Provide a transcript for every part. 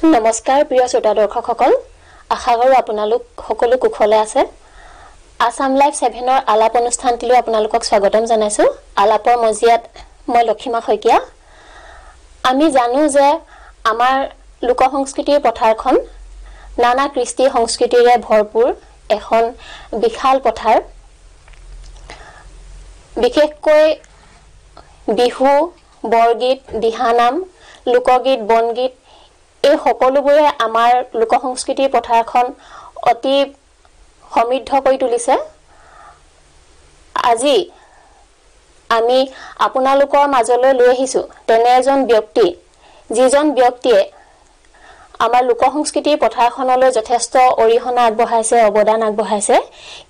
নমস্কাৰ প্ৰিয় শ্ৰোতা দৰ্শকসকল আশা কৰোঁ আপোনালোক সকলো কুশলে আছে আসাম লাইভ 7ৰ আলাপ অনুষ্ঠানটিলৈ আপোনালোকক স্বাগতম জনাইছো আলাপৰ মজিয়াত মই লক্ষীমা শইকীয়া আমি জানো যে আমাৰ লোক সংস্কৃতিৰ পথাৰখন নানা কৃষ্টি সংস্কৃতিৰে ভৰপুৰ এখন বিশাল পথাৰ বিশেষকৈ বিহু বৰগীত দিহানাম লোকগীত বনগীত এই সকলোবোৰে আমাৰ লোক সংস্কৃতিৰ পথাৰখন অতি সমৃদ্ধ কৰি তুলিছে আজি আমি আপোনালোকৰ মাজলৈ লৈ আহিছো তেনে এজন ব্যক্তি যিজন ব্যক্তিয়ে আমাৰ লোক সংস্কৃতিৰ পথাৰখনলৈ যথেষ্ট অৰিহণা আগবঢ়াইছে অৱদান আগবঢ়াইছে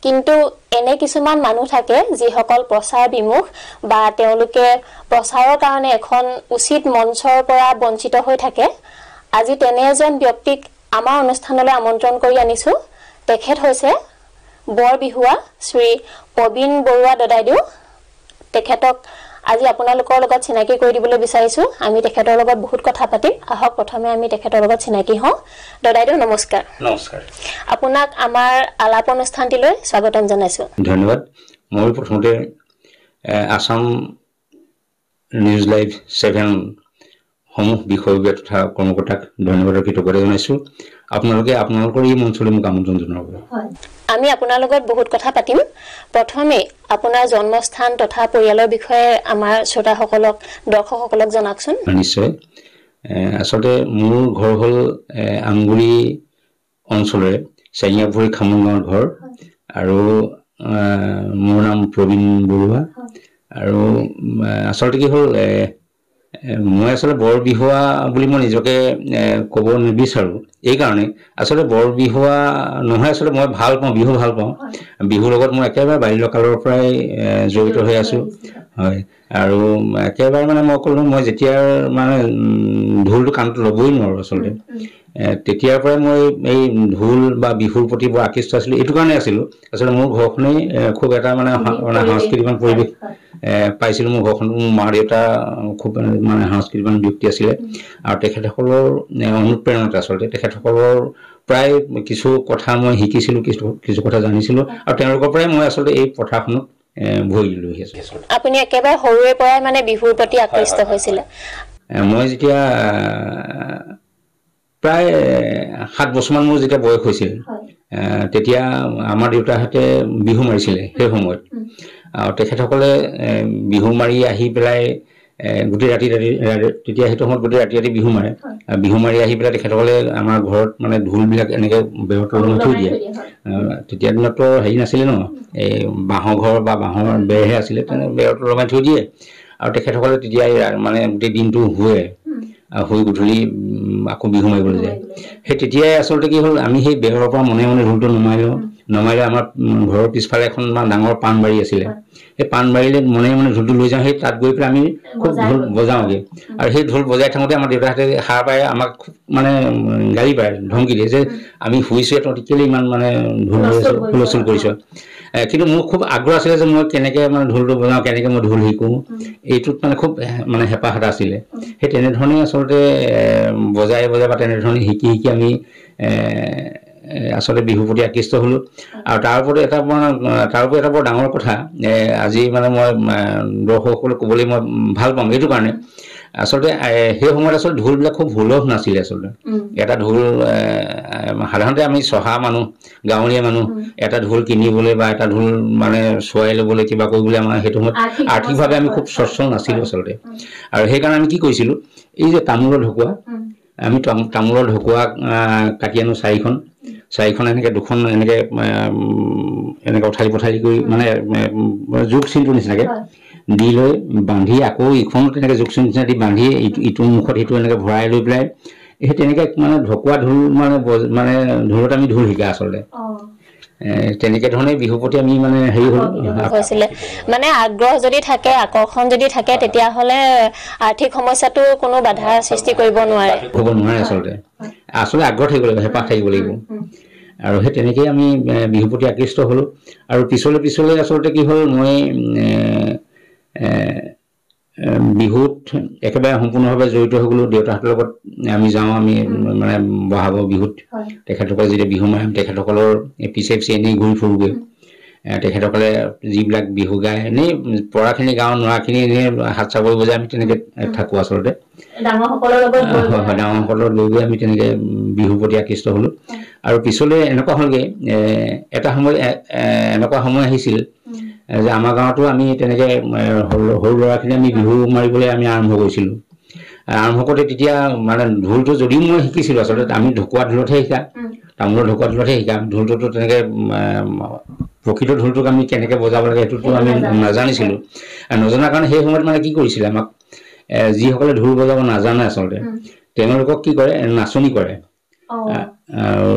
কিন্তু এনে কিছুমান মানুহ থাকে যিসকল প্ৰচাৰ বিমুখ বা তেওঁলোকে প্ৰচাৰৰ কাৰণে এখন উচিত মঞ্চৰ পৰা বঞ্চিত হৈ থাকে আজি তেনে এজন ব্যক্তিক আমাৰ অনুষ্ঠানলৈ আমন্ত্ৰণ কৰি আনিছো তেখেত হৈছে বৰ বিহুৱা শ্ৰী প্ৰবীণ বৰুৱা দদাইদেউ তেখেতক আজি আপোনালোকৰ লগত চিনাকি কৰি দিবলৈ বিচাৰিছো আমি তেখেতৰ লগত বহুত কথা পাতিম আহক প্ৰথমে আমি তেখেতৰ লগত চিনাকি হওঁ দদাইদেউ নমস্কাৰ নমস্কাৰ আপোনাক আমাৰ আলাপ অনুষ্ঠানটিলৈ স্বাগতম জনাইছো ধন্যবাদ মই প্ৰথমতে আসাম নিউজ লাইভ 7 সমূহ বিষয়ববীয়া তথা কৰ্মকৰ্তাক ধন্যবাদৰ কৃতজ্ঞতা জনাইছো আপোনালোকৰ এই মঞ্চলৈ মোক আমন্ত্ৰণ জনাব আমি আপোনাৰ লগত বহুত কথা পাতিম প্ৰথমে আপোনাৰ জন্মস্থান তথা পৰিয়ালৰ বিষয়ে আমাৰ শ্ৰোতাসকলক দৰ্শকসকলক জনাকচোন নিশ্চয় আসলে মোৰ ঘৰ হ'ল আমগুৰি অঞ্চলৰে চাইয়াপুৰি খামুংগাঁৱৰ ঘৰ আৰু মোৰ নাম প্ৰবীণ বৰুৱা আৰু আসলে কি হ'ল মই আসলে বৰ বিহুৱা বুলি মই নিজকে ক'ব নিবিচাৰো এই কাৰণে আসলে বৰ বিহুৱা নহয় আসলে মই ভাল পাওঁ বিহু ভাল পাওঁ বিহুৰ লগত মই একেবাৰে বাল্যকালৰ পৰাই জড়িত হৈ আছো হয় আৰু একেবাৰে মানে মই ক'লো মই যেতিয়া মানে ঢোলটো কাণত ল'বই নোৱাৰো আসলে তেতিয়াৰ পৰাই মই এই ঢোল বা বিহুৰ প্ৰতি বৰ আকৃষ্ট আছিলো এইটো কাৰণে আছিলো আসলে মোৰ ঘৰখনেই খুব এটা মানে সাংস্কৃতিক পৰিৱেশ পাইছিলো মোৰ ঘৰখন মা দেউতা খুব মানে সাংস্কৃতিক ব্যক্তি আছিলে আৰু তেখেতসকলৰ অনুপ্ৰেৰণাত আচলতে তেখেতসকলৰ প্ৰায় কিছু কথা মই শিকিছিলো কিছু কথা জানিছিলো আৰু তেওঁলোকৰ পৰাই মই আচলতে এই পথাৰখনত ভৰি লৈ আহিছো আপুনি একেবাৰে সৰুৰে পৰাই মানে বিহুৰ প্ৰতি আকৃষ্ট হৈছিল মই যেতিয়া প্ৰায় 7 বছৰমান মোৰ যেতিয়া বয়স হৈছিল তেতিয়া আমাৰ দেউতাহঁতে বিহু মাৰিছিলে সেই সময়ত আৰু তেখেতসকলে বিহু মাৰি আহি পেলাই গোটেই ৰাতি তেতিয়া সেইটো সময়ত গোটেই ৰাতি বিহু মাৰি আহি পেলাই তেখেতসকলে আমাৰ ঘৰত মানে ঢোলবিলাক এনেকৈ বেৰত লগাই থৈ দিয়ে তেতিয়া দিনততো হেৰি নাছিলে ন এই বাঁহৰ ঘৰ বা বাঁহৰ বেৰহে আছিলে তেনে বেৰত লগাই থৈ দিয়ে আৰু তেখেতসকলে তেতিয়া মানে গোটেই দিনটো শুৱে হৈ গধূলি আকৌ বিহু মাৰিবলৈ যায় সেই তেতিয়াই আচলতে কি হ'ল আমি সেই বেৰৰ পৰা মনে মনে ঢোলটো নমাইলে আমাৰ ঘৰৰ পিছফালে এখন ডাঙৰ পাণবাৰী আছিলে সেই পাণবাৰীলে মনে মনে ঢোলটো লৈ যাওঁ সেই তাত গৈ পেলাই আমি খুব ঢোল বজাওঁগৈ আৰু সেই ঢোল বজাই থাকোঁতে আমাৰ দেউতাহঁতে সাৰ পাই আমাক মানে গালি পাৰে ধমকি দিয়ে যে আমি শুইছোঁ তহঁতি কেলৈ ইমান মানে ঢোল হুলস্থুল কৰিছ কিন্তু মোৰ খুব আগ্ৰহ আছিলে যে মই কেনেকৈ মানে ঢোলটো বজাওঁ কেনেকৈ মই ঢোল শিকোঁ এইটোত মানে খুব মানে হেঁপাহ এটা আছিলে সেই তেনেধৰণে আচলতে বজাই বা তেনেধৰণে শিকি আমি আসলে বিহুৰ প্ৰতি আকৃষ্ট হলো আৰু তাৰ ওপৰত এটা বৰ ডাঙৰ কথা আজি মানে মই দৰ্শকসকলক ক'বলৈ মই ভাল পাম এইটো কাৰণে আসলে সেই সময়ত আসলে ঢোলবিলাক খুব সুলভ নাছিলে আসলে এটা ঢোল সাধাৰণতে আমি চহা মানুহ গাঁৱলীয়া মানুহ এটা ঢোল কিনিবলৈ বা এটা ঢোল মানে চোৱাই ল'বলৈ কিবা কৰিবলৈ আমাৰ সেইটো সময়ত আৰ্থিকভাৱে আমি খুব সচ্ছল নাছিলোঁ আচলতে আৰু সেইকাৰণে আমি কি কৰিছিলোঁ এই যে তামোলৰ ঢকুৱা আমি তামোলৰ ঢকুৱা কাটি আনো চাৰিখন এনেকৈ দুখন এনেকৈ উঠালি কৰি মানে যোগ চিনটোৰ নিচিনাকৈ দি লৈ বান্ধি আকৌ ইখনো তেনেকৈ যোগ চিন নিচিনা দি বান্ধি ইটো মুখত সিটো এনেকৈ ভৰাই লৈ পেলাই সেই তেনেকৈ মানে ঢকুৱা ঢোল মানে ঢোলত আমি ঢোল শিকা আচলতে তেনেকৈ ধৰণে বিহুৰ প্ৰতি আমি মানে হেৰি হৈছিলে মানে আগ্ৰহ যদি থাকে আকৰ্ষণ যদি থাকে তেতিয়াহ'লে আৰ্থিক সমস্যাটো কোনো বাধাৰ সৃষ্টি কৰিব নোৱাৰে আচলতে আগ্ৰহ থাকিব লাগিব হেঁপাহ থাকিব লাগিব আৰু সেই তেনেকেই আমি বিহুৰ প্ৰতি আকৃষ্ট হ'লোঁ আৰু পিছলৈ আচলতে কি হ'ল মই বিহুত একেবাৰে সম্পূৰ্ণভাৱে জড়িত হৈ গ'লো দেউতাহঁতৰ লগত আমি যাওঁ আমি মানে বহাগৰ বিহুত তেখেতসকলে যেতিয়া বিহু মাৰিম তেখেতসকলৰ পিছে পিছে এনেই ঘূৰি ফুৰোগৈ তেখেতসকলে যিবিলাক বিহু গায় এনেই পৰাখিনি গাঁও নোৱাৰাখিনি এনেই হাত চাপৰি বজাই আমি তেনেকৈ থাকোঁ আচলতে ডাঙৰসকলৰ লৈ গৈ আমি তেনেকৈ বিহুৰ প্ৰতি আকৃষ্ট হ'লোঁ আৰু পিছলৈ এনেকুৱা হ'লগৈ এটা সময় এনেকুৱা সময় আহিছিল যে আমাৰ গাঁৱতো আমি তেনেকৈ সৰু ল'ৰাখিনি আমি বিহু মাৰিবলৈ আমি আৰম্ভ কৰিছিলোঁ আৰম্ভ কৰোঁতে তেতিয়া মানে ঢোলটো যদিও মই শিকিছিলোঁ আচলতে আমি ঢকুৱা ঢোলতহে শিকা তামোলৰ ঢকুৱা ঢোলতহে শিকা ঢোলটোতো তেনেকৈ প্ৰকৃত ঢোলটোক আমি কেনেকৈ বজাব লাগে সেইটোতো আমি নাজানিছিলোঁ আৰু নজনাৰ কাৰণে সেই সময়ত মানে কি কৰিছিলে আমাক যিসকলে ঢোল বজাব নাজানে আচলতে তেওঁলোকক কি কৰে নাচনি কৰে আৰু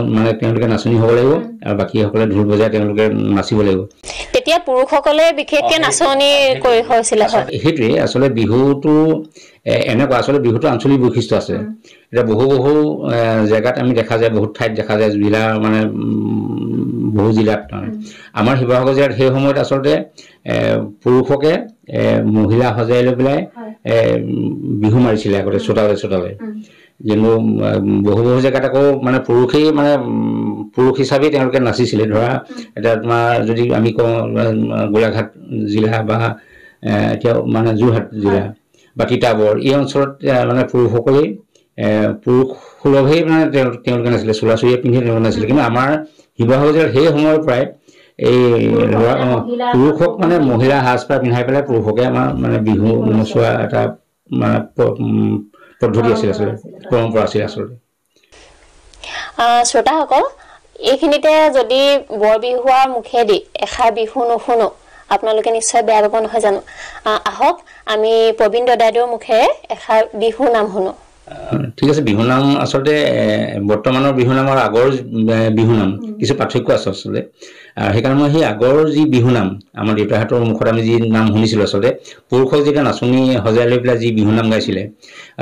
মানে তেওঁলোকে নাচনি হ'ব লাগিব আৰু বাকীসকলে ঢোল বজাই তেওঁলোকে নাচিব লাগিব তেতিয়া পুৰুষসকলে বিশেষকৈ নাচনি কৰি হৈছিলে সেইটোৱে আচলতে বিহুটো এনেকুৱা আচলতে বিহুটো আঞ্চলিক বৈশিষ্ট্য আছে এতিয়া বহু জেগাত আমি দেখা যায় বহুত ঠাইত দেখা যায় জিলা মানে বহু জিলাত আমাৰ শিৱসাগৰ জিলাত সেই সময়ত আচলতে পুৰুষকে মহিলা সজাই লৈ পেলাই বিহু মাৰিছিলে আগতে চোতালে কিন্তু বহু জেগাত আকৌ মানে পুৰুষেই মানে পুৰুষ হিচাপেই তেওঁলোকে নাচিছিলে ধৰা এতিয়া তোমাৰ যদি আমি কওঁ গোলাঘাট জিলা বা এতিয়া মানে যোৰহাট জিলা বা তিতাবৰ এই অঞ্চলত মানে পুৰুষসকলেই পুৰুষ সুলভেই মানে তেওঁলোকে নাছিলে চোলা চুৰিয়া পিন্ধি তেওঁলোকে নাছিলে কিন্তু আমাৰ শিৱসাগৰ জিলাত সেই সময়ৰ পৰাই এই পুৰুষক মানে মহিলা সাজপাৰ পিন্ধাই পেলাই পুৰুষকে আমাৰ মানে বিহু নচোৱা এটা মানে পদ্ধতি আছিল আচলতে পৰম্পৰা আছিল আচলতে শ্ৰোতাসকল এইখিনিতে যদি বৰ বিহুৱাৰ মুখেদি এষাৰ বিহু নুশুনো আপোনালোকে নিশ্চয় বেয়া পাব নহয় জানো আহক আমি প্ৰবীণ দাদাইদেউৰ মুখেৰে এষাৰ বিহু নাম শুনো ঠিক আছে বিহু নাম আচলতে বৰ্তমানৰ বিহু নাম আৰু আগৰ বিহু নাম কিছু পাৰ্থক্য আছে আচলতে সেইকাৰণে মই সেই আগৰ যি বিহু নাম আমাৰ দেউতাহঁতৰ মুখত আমি যি নাম শুনিছিলোঁ আচলতে পুৰুষক যেতিয়া নাচনি সজাই লৈ পেলাই যি বিহু নাম গাইছিলে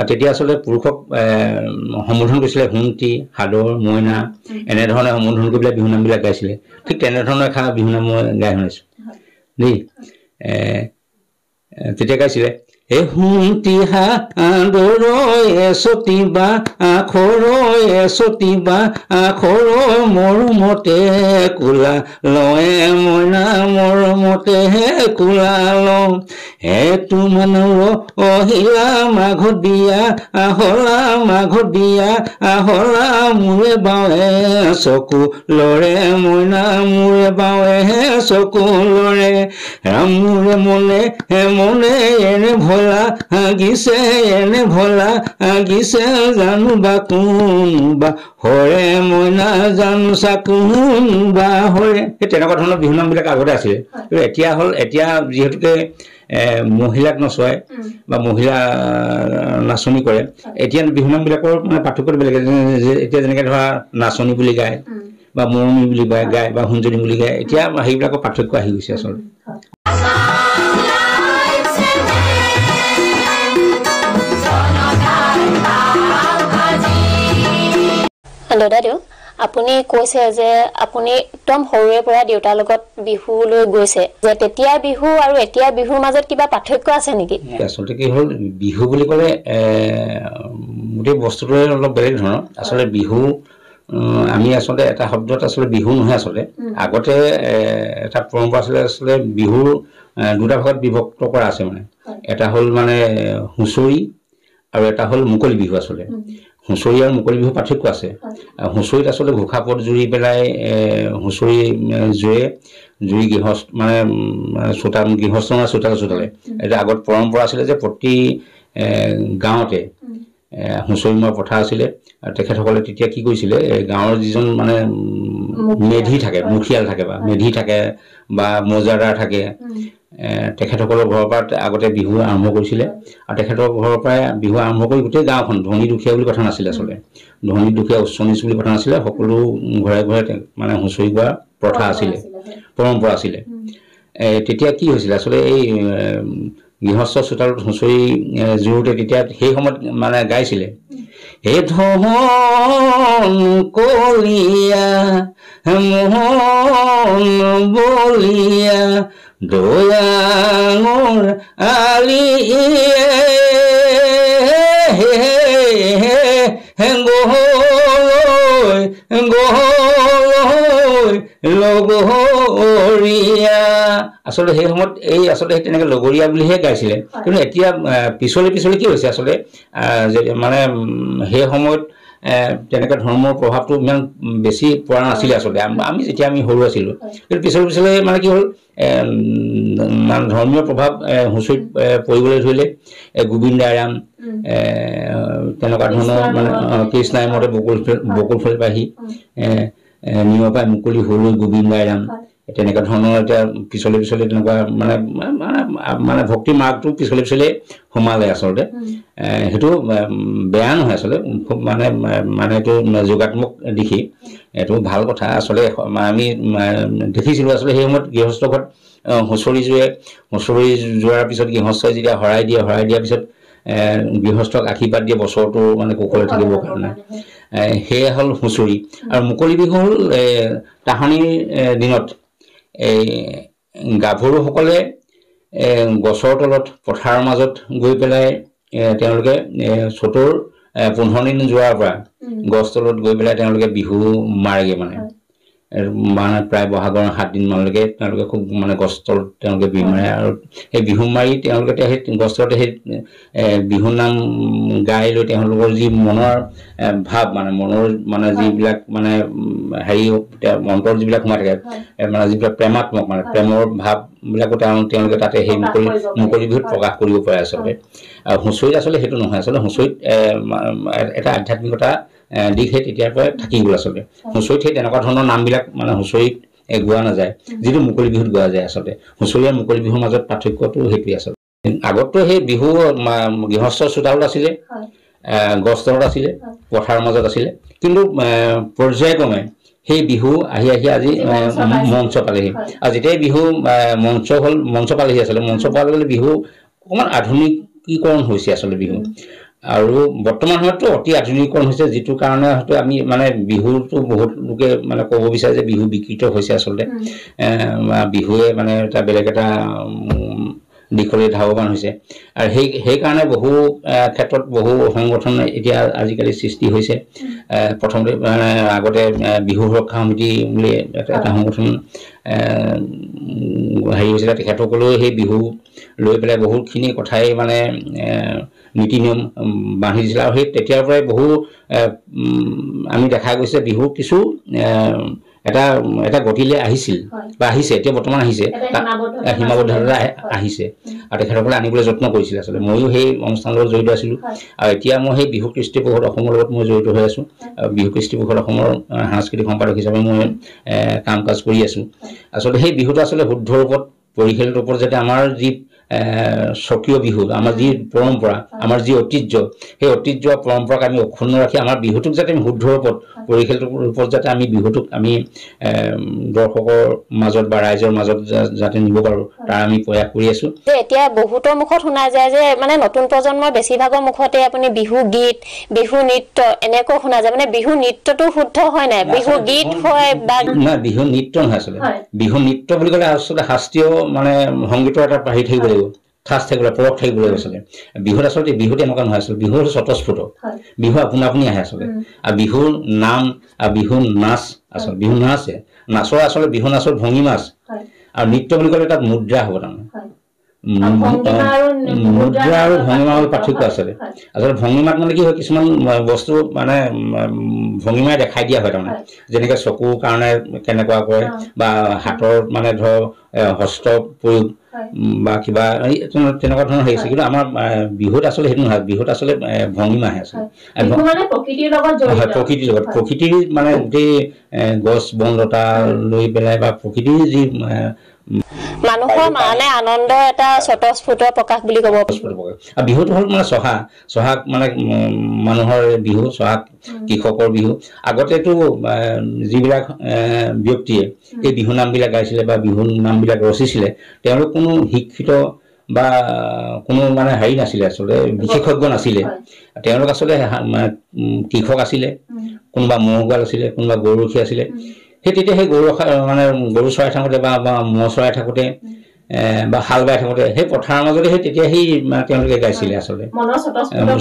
তেতিয়া আচলতে পুৰুষক সম্বোধন কৰিছিলে সোণটি সাদৰ মইনা এনেধৰণে সম্বোধন কৰি পেলাই বিহু নামবিলাক গাইছিলে ঠিক তেনেধৰণৰ এষাৰ বিহু নাম মই গাই শুনিছোঁ দেই তেতিয়া গাইছিলে সোণটি সাদৰ এচটিবা আখৰ এচটিবা আখৰ মৰমতে কোলা লয়ে মইনা মৰমতে কোলা লওঁ সেইটো মানুহৰ অহিলা মাঘত দিয়া আহলা মাঘত দিয়া আহলা মূৰে বাৱে চকু লৰে মইনা মূৰে বাৱে চকু লৰে ৰামূৰে মনে মনে এনে ভলা গিছে এনে ভলা গিছে জানো বা কোনোবা হৰে মইনা জানো চা কোনোবা হৰে সেই তেনেকুৱা ধৰণৰ বিহু নামবিলাক আগতে আছিলে এতিয়া যিহেতুকে মহিলাক নচোৱাই বা মহিলা নাচনি কৰে এতিয়া বিহু নামবিলাকৰ মানে পাৰ্থক্য বেলেগ এতিয়া যেনেকৈ ধৰা নাচনি বুলি গায় বা মৰমী বুলি গায় বা সুঞ্জনি বুলি গায় এতিয়া সেইবিলাকৰ পাৰ্থক্য আহি গৈছে আচলতে দাদাদেউ আপুনি কৈছে যে আপুনি একদম সৰুৰে পৰা দেউতাৰ লগত বিহুলৈ গৈছে যে তেতিয়া বিহু আৰু এতিয়া বিহুৰ মাজত কিবা পাৰ্থক্য আছে নেকি আচলতে কি হ'ল বিহু বুলি ক'লে গোটেই বস্তুটোৱে অলপ বেলেগ ধৰণৰ আচলতে বিহু আমি আচলতে এটা শব্দত আচলতে বিহু নহয় আচলতে আগতে এটা পৰম্পৰা আচলতে বিহুৰ দুটা ভাগত বিভক্ত কৰা আছে মানে এটা হ'ল মানে হুঁচৰি আৰু এটা হ'ল মুকলি বিহু আচলতে হুঁচৰি আৰু মুকলি বিহু পাৰ্থক্য আছে হুঁচৰিত আচলতে ঘোষাপদ জুৰি পেলাই হুঁচৰি জুৰি গৃহস্থ মানে গৃহস্থ চোতালে এটা আগত পৰম্পৰা আছিলে যে প্ৰতি গাঁৱতে হুঁচৰি মৰা প্ৰথা আছিলে আৰু তেখেতসকলে তেতিয়া কি কৰিছিলে গাঁৱৰ যিজন মানে মেধি থাকে মুখিয়াল থাকে বা মেধি থাকে বা মৌজাদাৰ থাকে তেখেতসকলৰ ঘৰৰ পৰা আগতে বিহু আৰম্ভ কৰিছিলে আৰু তেখেতৰ ঘৰৰ পৰাই বিহু আৰম্ভ কৰি গোটেই গাঁওখন ধনী দুখীয়া বুলি কথা নাছিলে আচলতে ধনী দুখীয়া উচ্চ নিচ বুলি কথা নাছিলে সকলো ঘৰে ঘৰে মানে হুঁচৰি গোৱা প্ৰথা আছিলে পৰম্পৰা আছিলে তেতিয়া কি হৈছিলে আচলতে এই গৃহস্থ চোতালত হুঁচৰি জোৰোতে তেতিয়া সেই সময়ত মানে গাইছিলে হে ধন কলিয়া মোহন বলিয়া দয়াঙৰ আলিয়ে লগৰীয়া আচলতে সেই সময়ত এই আচলতে তেনেকৈ লগৰীয়া বুলিহে গাইছিলে কিন্তু এতিয়া পিছলে কি হৈছে আচলতে মানে সেই সময়ত তেনেকৈ ধৰ্মৰ প্ৰভাৱটো ইমান বেছি পৰা নাছিলে আচলতে আমি যেতিয়া আমি সৰু আছিলোঁ কিন্তু পিছলে মানে কি হ'ল মানে ধৰ্মীয় প্ৰভাৱ হুঁচৰিত পৰিবলৈ ধৰিলে গোবিন্দাৰাম তেনেকুৱা ধৰণৰ মানে কৃষ্ণাই মতে বকুল ফুল পাহি নিয়ৰ পাই মুকলি হ'ল গোবিন্দাৰাম তেনেকুৱা ধৰণৰ এতিয়া পিছলে তেনেকুৱা মানে মানে ভক্তি মাৰ্গটো পিছলে সোমালে আচলতে সেইটো বেয়া নহয় আচলতে খুব মানে এইটো যোগাত্মক দিশে এইটো ভাল কথা আচলতে আমি দেখিছিলোঁ আচলতে সেই সময়ত গৃহস্থ ঘৰত হুঁচৰি যোৱাৰ পিছত গৃহস্থই যেতিয়া শৰাই দিয়াৰ পিছত গৃহস্থক আশীৰ্বাদ দিয়ে বছৰটো মানে কুশলে থাকিবৰ কাৰণে সেয়া হ'ল হুঁচৰি আৰু মুকলি বিহু হ'ল তাহানিৰ দিনত এই গাভৰুসকলে গছৰ তলত পথাৰৰ মাজত গৈ পেলাই তেওঁলোকে চ'তৰ 15 দিন যোৱাৰ পৰা গছ তলত গৈ পেলাই তেওঁলোকে বিহু মাৰেগে মানে প্ৰায় বহাগৰ 7 দিন মানলৈকে তেওঁলোকে খুব মানে গছ তলত তেওঁলোকে বিহু মাৰে আৰু সেই বিহু মাৰি তেওঁলোকে সেই গছ তলতে সেই বিহু নাম গাই লৈ তেওঁলোকৰ যি মনৰ ভাৱ মানে মনৰ মানে যিবিলাক মানে হেৰি মন্ত্ৰৰ যিবিলাক সোমাই থাকে মানে যিবিলাক প্ৰেমাত্মক মানে প্ৰেমৰ ভাৱবিলাকো তেওঁলোকে তাতে সেই মুকলি বিহুত প্ৰকাশ কৰিব পাৰে আচলতে আৰু হুঁচৰিত আচলতে সেইটো নহয় আচলতে হুঁচৰিত এটা আধ্যাত্মিকতা দিশ সেই তেতিয়াৰ পৰাই থাকি গ'ল আচলতে হুঁচৰিত সেই তেনেকুৱা ধৰণৰ নামবিলাক মানে হুঁচৰিত গোৱা নাযায় যিটো মুকলি বিহুত গোৱা যায় আচলতে হুঁচৰি আৰু মুকলি বিহুৰ মাজত পাৰ্থক্যটো সেইটোৱে আচলতে আগততো সেই বিহু গৃহস্থ চোতালত আছিলে গছ তলত আছিলে পথাৰৰ মাজত আছিলে কিন্তু পৰ্যায়ক্ৰমে সেই বিহু আহি আজি মঞ্চ পালেহি আৰু যেতিয়াই বিহু মঞ্চ পালেহি আচলতে মঞ্চ পালে বিহু অকণমান আধুনিকীকৰণ হৈছে আচলতে বিহু আৰু বৰ্তমান সময়তো অতি আধুনিকীকৰণ হৈছে যিটো কাৰণে হয়তো আমি মানে বিহুটো বহুত লোকে মানে ক'ব বিচাৰে যে বিহু বিকৃত হৈছে আচলতে বিহুৱে মানে এটা বেলেগ এটা দিশলৈ ধাৱবান হৈছে আৰু সেইকাৰণে বহু ক্ষেত্ৰত বহু সংগঠন এতিয়া আজিকালি সৃষ্টি হৈছে প্ৰথমতে মানে আগতে বিহু সুৰক্ষা সমিতি বুলি এটা সংগঠন হেৰি হৈছিলে তেখেতসকলেও সেই বিহু লৈ পেলাই বহুতখিনি কথাই মানে নীতি নিয়ম বান্ধি দিছিলে আৰু সেই তেতিয়াৰ পৰাই বহু আমি দেখা গৈছে বিহু কিছু এটা গতিলে আহিছিল বা আহিছে এতিয়া বৰ্তমান আহিছে সীমাবদ্ধতা আহিছে আৰু তেখেতসকলে আনিবলৈ যত্ন কৰিছিল আচলতে ময়ো সেই অনুষ্ঠানৰ লগত জড়িত আছিলোঁ আৰু এতিয়া মই সেই বিহু কৃষ্টি পৰিষদ অসমৰ লগত মই জড়িত হৈ আছোঁ আৰু বিহু কৃষ্টি পৰিষদ অসমৰ সাংস্কৃতিক সম্পাদক হিচাপে মই কাম কাজ কৰি আছোঁ আচলতে সেই বিহুটো আচলতে শুদ্ধ ৰূপত পৰিশীলিত ৰূপত যাতে আমাৰ যি স্বকীয় বিহু আমাৰ যি পৰম্পৰা আমাৰ যি ঐতিহ্য সেই ঐতিহ্য পৰম্পৰাক আমি অক্ষুণ্ণ ৰাখি আমাৰ বিহুটোক যাতে আমি শুদ্ধ ৰূপত পৰিশীলিত ৰূপত যাতে আমি বিহুটোক আমি দৰ্শকৰ মাজত বা ৰাইজৰ মাজত যাতে নিব পাৰোঁ তাৰ আমি প্ৰয়াস কৰি আছোঁ এতিয়া বহুতৰ মুখত শুনা যায় যে মানে নতুন প্ৰজন্মৰ বেছিভাগৰ মুখতে আপুনি বিহু গীত বিহু নৃত্য এনেকৈ শুনা যায় মানে বিহু নৃত্যটো শুদ্ধ হয় নাই বিহু গীত হয় বা নাই বিহু নৃত্য নহয় আচলতে বিহু নৃত্য বুলি ক'লে আচলতে শাস্ত্ৰীয় মানে সংগীতৰ এটা হেৰি থাকিব লাগিব ঠাচ থাকিব পৰশ থাকিব লাগিব আচলতে বিহুত আচলতে বিহুত এনেকুৱা নহয় আচলতে বিহু স্বতঃস্ফূৰ্ত বিহু আপুনি আহে আচলতে আৰু বিহুৰ নাম আৰু বিহুৰ নাচ আচলতে বিহু নাচৰ আচলতে বিহু নাচৰ ভংগীমা আছে আৰু নৃত্য বুলি ক'লে তাত মুদ্ৰা হ'ব তাৰমানে মুদ্ৰা আৰু ভংগীমাৰ পাৰ্থক্য আচলতে ভংগীমাত মানে কি হয় কিছুমান বস্তু মানে ভংগীমাই দেখাই দিয়া হয় তাৰমানে যেনেকৈ চকুৰ কাৰণে কেনেকুৱা কয় বা হাতৰ মানে ধৰ হস্ত প্ৰয়োগ বা কিবা তেনেকুৱা ধৰণৰ হেৰি আছে কিন্তু আমাৰ বিহুত আচলতে সেইটো নহয় বিহুত আচলতে ভংগীমা আহে আচলতে প্ৰকৃতিৰ লগত প্ৰকৃতিৰ মানে গোটেই গছ বন লতা লৈ পেলাই বা প্ৰকৃতিৰ যি মানুহৰ মানে আনন্দ এটা স্বতঃস্ফূৰ্ত প্ৰকাশ বুলি ক'ব আৰু বিহুটো হ'ল মানে চহাগ মানে মানুহৰ বিহু চহাগ কৃষকৰ বিহু আগতেতো যিবিলাক ব্যক্তিয়ে এই বিহু নামবিলাক গাইছিলে বা বিহু নামবিলাক ৰচিছিলে তেওঁলোক কোনো শিক্ষিত বা কোনো মানে হেৰি নাছিলে আচলতে বিশেষজ্ঞ নাছিলে তেওঁলোক আচলতে কৃষক আছিলে কোনোবা ম'হগোৱাল আছিলে কোনোবা গৰুৰখী আছিলে সেই তেতিয়া সেই মানে গৰু চৰাই থাকোঁতে বা ম'হ চৰাই থাকোঁতে বা হাল বাই থাকোঁতে সেই পথাৰৰ মাজতে সেই তেতিয়া সেই তেওঁলোকে গাইছিলে আচলতে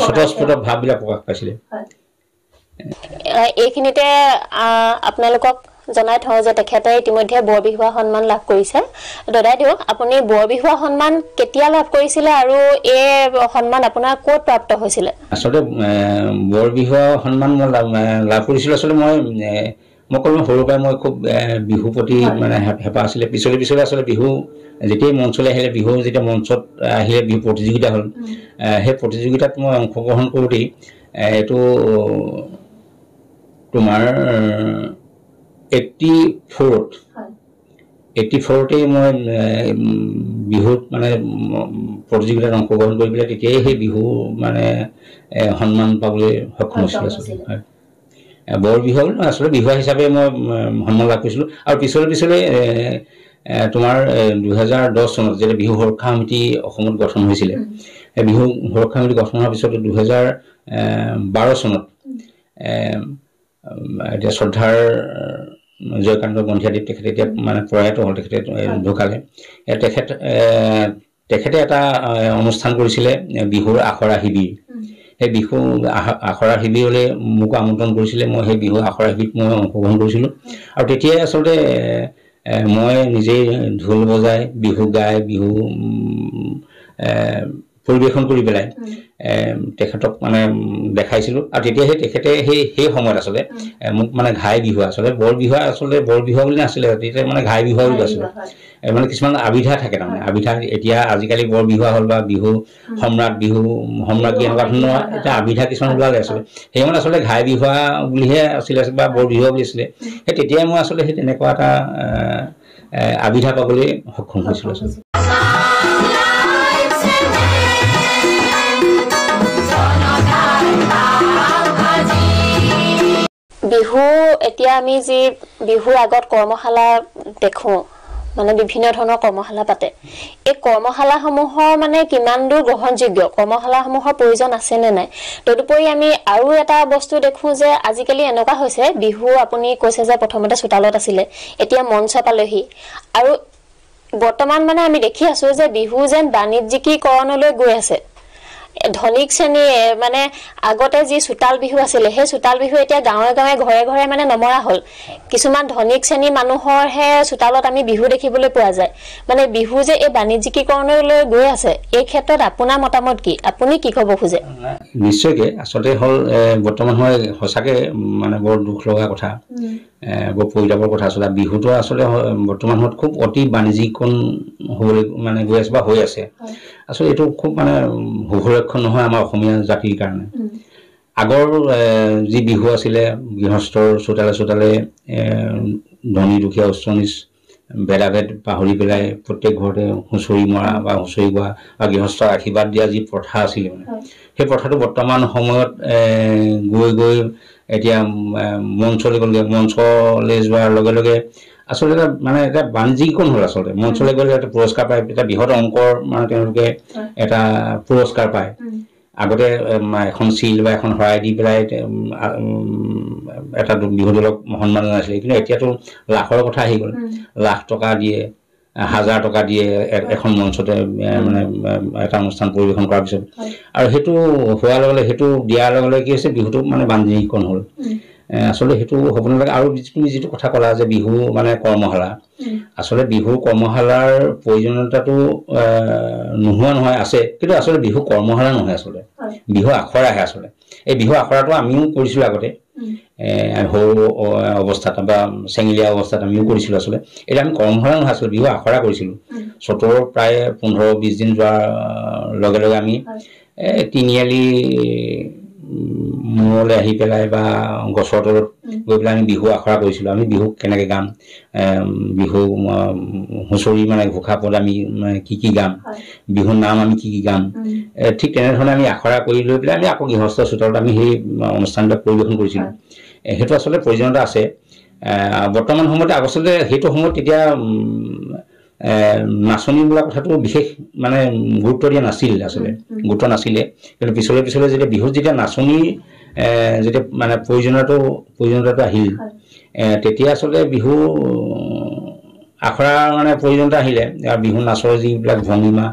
স্বতঃস্ফূৰ্ত ভাৱবিলাক প্ৰকাশ পাইছিলে এইখিনিতে আপোনালোকক জনাই থওঁ যে তেখেতে ইতিমধ্যে বৰবিহুৱা সন্মান লাভ কৰিছে দদাই দিয়ক আপুনি বৰবিহুৱা সন্মান কেতিয়া লাভ কৰিছিলে আৰু এই সন্মান আপোনাৰ ক'ত প্ৰাপ্ত হৈছিলে আচলতে বৰবিহুৱা সন্মান মই লাভ কৰিছিলোঁ আচলতে মই ক'লো সৰুৰ পৰাই মই খুব বিহু প্ৰতি মানে হেঁপাহ আছিলে পিছলে আচলতে বিহু যেতিয়াই মঞ্চলৈ আহিলে বিহু যেতিয়া মঞ্চত আহিলে বিহু প্ৰতিযোগিতা হ'ল সেই প্ৰতিযোগিতাত মই অংশগ্ৰহণ কৰোঁতেই এইটো তোমাৰ 84তেই মই বিহুত মানে প্ৰতিযোগিতাত অংশগ্ৰহণ কৰি পেলাই তেতিয়াই সেই বিহু মানে সন্মান পাবলৈ সক্ষম হৈছিলোঁ আচলতে বৰবিহুৱা বুলি আচলতে বিহুৱা হিচাপে মই সন্মান লাভ কৰিছিলোঁ আৰু পিছলে তোমাৰ 2010 চনত যেতিয়া বিহু সুৰক্ষা সমিতি অসমত গঠন হৈছিলে সেই বিহু সুৰক্ষা সমিতি গঠন হোৱাৰ পিছত 2012 চনত এতিয়া শ্ৰদ্ধাৰ জয়কান্ত বন্ধিয়াদেৱ তেখেতে এতিয়া মানে প্ৰয়াত হ'ল তেখেতে ঢুকালে তেখেতে এটা অনুষ্ঠান কৰিছিলে বিহুৰ আখৰা শিবিৰ সেই বিহু আখৰা শিবিৰলৈ মোক আমন্ত্ৰণ কৰিছিলে মই সেই বিহু আখৰা শিবিৰত মই অংশগ্ৰহণ কৰিছিলোঁ আৰু তেতিয়াই আচলতে মই নিজেই ঢোল বজাই বিহু গাই বিহু পৰিৱেশন কৰি পেলাই তেখেতক মানে দেখাইছিলোঁ আৰু তেতিয়াহে তেখেতে সেই সময়ত আচলতে মোক মানে ঘাই বিহুৱা আচলতে বৰবিহুৱা বুলি নাছিলে তেতিয়া মানে ঘাই বিহুৱা বুলি আছিলে মানে কিছুমান আবিধা থাকে তাৰমানে আবিধা এতিয়া আজিকালি বৰবিহুৱা হ'ল বা বিহু সম্ৰাজ্ঞী এনেকুৱা ধৰণৰ এটা আবিধা কিছুমান ওলালে আছিলে সেই মানে আচলতে ঘাই বিহুৱা বুলিহে আছিলে বা বৰবিহুৱা বুলি আছিলে সেই তেতিয়াই মই আচলতে সেই তেনেকুৱা এটা আবিধা পাবলৈ সক্ষম হৈছিলোঁ আচলতে বিহু এতিয়া আমি যি বিহুৰ আগত কৰ্মশালা দেখোঁ মানে বিভিন্ন ধৰণৰ কৰ্মশালা পাতে এই কৰ্মশালাসমূহৰ মানে কিমান দূৰ গ্ৰহণযোগ্য কৰ্মশালাসমূহৰ প্ৰয়োজন আছে নে নাই তদুপৰি আমি আৰু এটা বস্তু দেখোঁ যে আজিকালি এনেকুৱা হৈছে বিহু আপুনি কৈছে যে প্ৰথমতে চোতালত আছিলে এতিয়া মঞ্চ পালেহি আৰু বৰ্তমান মানে আমি দেখি আছোঁ যে বিহু যেন বাণিজ্যিকীকৰণলৈ গৈ আছে ধনিক শ্ৰেণী মানে আগতে যি চোতাল বিহু আছিলে সেই চোতাল বিহু এতিয়া গাঁৱে গাঁৱে ঘৰে ঘৰে মানে নমৰা হ'ল কিছুমান ধনিক শ্ৰেণী মানুহৰহে চোতালত আমি বিহু দেখিবলৈ পোৱা যায় মানে বিহু যে এই বাণিজ্যিকীকৰণলৈ গৈ আছে এই ক্ষেত্ৰত আপোনাৰ মতামত কি আপুনি কি ক'ব খোজে নিশ্চয়কৈ আচলতে হ'ল বৰ্তমান সময় সঁচাকৈ মানে বৰ দুখ লগা কথা বৰ পৰিতাপৰ কথা আচলতে বিহুটো আচলতে বৰ্তমান সময়ত খুব অতি বাণিজ্যিকৰণ হ'বলৈ মানে গৈ আছে বা হৈ আছে আচলতে এইটো খুব মানে সুৰক্ষণ নহয় আমাৰ অসমীয়া জাতিৰ কাৰণে আগৰ যি বিহু আছিলে গৃহস্থৰ চোতালে ধনী দুখীয়া উচ্চ নিচ ভেদাভেদ পাহৰি পেলাই প্ৰত্যেক ঘৰতে হুঁচৰি মৰা বা হুঁচৰি গোৱা বা গৃহস্থৰ আশীৰ্বাদ দিয়া যি প্ৰথা আছিলে মানে সেই প্ৰথাটো বৰ্তমান সময়ত গৈ এতিয়া মঞ্চলৈ গ'লগৈ মঞ্চলৈ যোৱাৰ লগে লগে আচলতে মানে এটা বাণিজ্যিকৰণ হ'ল আচলতে মঞ্চলৈ গ'লে এটা পুৰস্কাৰ পায় এটা বৃহৎ অংকৰ মানে তেওঁলোকে এটা পুৰস্কাৰ পায় আগতে এখন চিল বা এখন শৰাই দি পেলাই এটা বিহু দলক সন্মান জনাইছিলে কিন্তু এতিয়াতো লাখৰ কথা আহি গ'ল লাখ টকা দিয়ে 1000 টকা দিয়ে এখন মঞ্চতে মানে এটা অনুষ্ঠান পৰিৱেশন কৰাৰ পিছত আৰু সেইটো হোৱাৰ লগে লগে সেইটো দিয়াৰ লগে লগে কি হৈছে বিহুটো মানে বাণিজ্যিকৰণ হ'ল আচলতে সেইটো হ'ব নালাগে আৰু তুমি যিটো কথা ক'লা যে বিহু মানে কৰ্মশালা আচলতে বিহু কৰ্মশালাৰ প্ৰয়োজনীয়তাটো নোহোৱা নহয় আছে কিন্তু আচলতে বিহু কৰ্মশালা নহয় আচলতে বিহু আখৰাহে আচলতে এই বিহু আখৰাটো আমিও কৰিছিলোঁ আগতে সৰু অৱস্থাত বা চেঙেলীয়া অৱস্থাত আমিও কৰিছিলোঁ আচলতে এতিয়া আমি কৰ্মশালা নহয় আচলতে বিহু আখৰা কৰিছিলোঁ চতৰ প্ৰায় 15-20 দিন যোৱাৰ লগে লগে আমি তিনিআলি মূৰলৈ আহি পেলাই বা গছৰ তলত গৈ পেলাই আমি বিহু আখৰা কৰিছিলোঁ আমি বিহু কেনেকৈ গাম বিহু হুঁচৰি মানে ঘোষা পদ আমি কি গাম বিহুৰ নাম আমি কি গাম ঠিক তেনেধৰণে আমি আখৰা কৰি লৈ পেলাই আমি আকৌ গৃহস্থ চোতালত আমি সেই অনুষ্ঠানবিলাক পৰিৱেশন কৰিছিলোঁ সেইটো আচলতে প্ৰয়োজনীয়তা আছে বৰ্তমান সময়ত আচলতে সেইটো সময়ত তেতিয়া নাচনী বোলা কথাটো বিশেষ মানে গুৰুত্ব দিয়া নাছিল আচলতে গুৰুত্ব নাছিলে কিন্তু পিছলৈ যেতিয়া বিহুত যেতিয়া নাচনী যেতিয়া মানে প্ৰয়োজনীয়তাটো আহিল তেতিয়া আচলতে বিহু আখৰা মানে প্ৰয়োজনীয়তা আহিলে বিহু নাচৰ যিবিলাক ভংগীমা